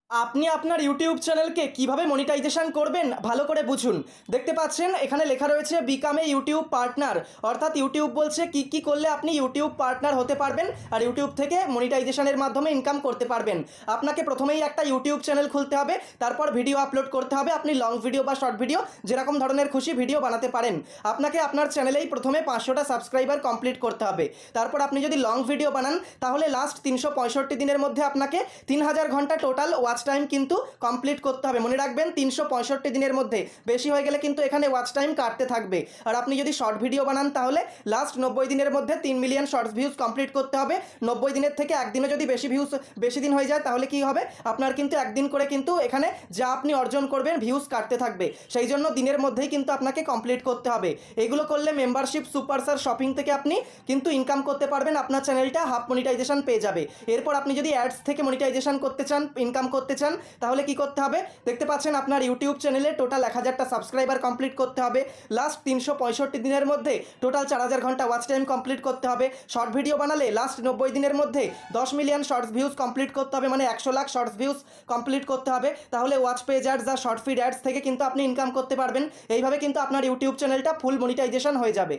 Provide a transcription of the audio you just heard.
আপনি আপনার ইউটিউব চ্যানেলকে কিভাবে মনিটাইজেশন করবেন ভালো করে বুঝুন। দেখতে পাচ্ছেন এখানে লেখা রয়েছে বিকাম এ ইউটিউব পার্টনার, অর্থাৎ ইউটিউব বলছে কি কি করলে আপনি ইউটিউব পার্টনার হতে পারবেন আর ইউটিউব থেকে মনিটাইজেশনের মাধ্যমে ইনকাম করতে পারবেন। আপনাকে প্রথমেই একটা ইউটিউব চ্যানেল খুলতে হবে, তারপর ভিডিও আপলোড করতে হবে। আপনি লং ভিডিও বা শর্ট ভিডিও যেরকম ধরনের খুশি ভিডিও বানাতে পারেন। আপনাকে আপনার চ্যানেলেই প্রথমে 500টা সাবস্ক্রাইবার কমপ্লিট করতে হবে। তারপর আপনি যদি লং ভিডিও বানান তাহলে লাস্ট 365 দিনের মধ্যে আপনাকে 3000 ঘন্টা টোটাল ওয়াচ টাইম কিন্তু কমপ্লিট করতে হবে। মনে রাখবেন 365 দিনের মধ্যে, বেশি হয়ে গেলে কিন্তু এখানে ওয়াচ টাইম কাটতে থাকবে। আর আপনি যদি শর্ট ভিডিও বানান তাহলে লাস্ট 90 দিনের মধ্যে 3 মিলিয়ন শর্টস ভিউজ কমপ্লিট করতে হবে। 90 দিনের থেকে একদিনে যদি বেশি দিন হয়ে যায় তাহলে কি হবে, আপনার কিন্তু একদিন করে কিন্তু এখানে যা আপনি অর্জন করবেন ভিউজ কাটতে থাকবে। সেই জন্য দিনের মধ্যেই কিন্তু আপনাকে কমপ্লিট করতে হবে। এগুলো করলে মেম্বারশিপ, সুপারস্টার, শপিং থেকে আপনি কিন্তু ইনকাম করতে পারবেন। আপনার চ্যানেলটা হাফ মনিটাইজেশন পেয়ে যাবে। এরপর আপনি যদি অ্যাডস থেকে মনিটাইজেশন করতে চান, ইনকাম করতে চান, তাহলে কি করতে হবে, দেখতে পাচ্ছেন আপনার ইউটিউব চ্যানেলে টোটাল 1000টা সাবস্ক্রাইবার কমপ্লিট করতে হবে। লাস্ট 365 দিনের মধ্যে টোটাল 4000 ঘন্টা ওয়াচ টাইম কমপ্লিট করতে হবে। শর্ট ভিডিও বানালে লাস্ট 90 দিনের মধ্যে 10 মিলিয়ন শর্টস ভিউজ কমপ্লিট করতে হবে, মানে 100 লাখ শর্টস ভিউজ কমপ্লিট করতে হবে। তাহলে ওয়াচ পেজ অ্যাডস আর শর্ট ফিড অ্যাডস থেকে কিন্তু আপনি ইনকাম করতে পারবেন। এইভাবে কিন্তু আপনার ইউটিউব চ্যানেলটা ফুল মনিটাইজেশন হয়ে যাবে।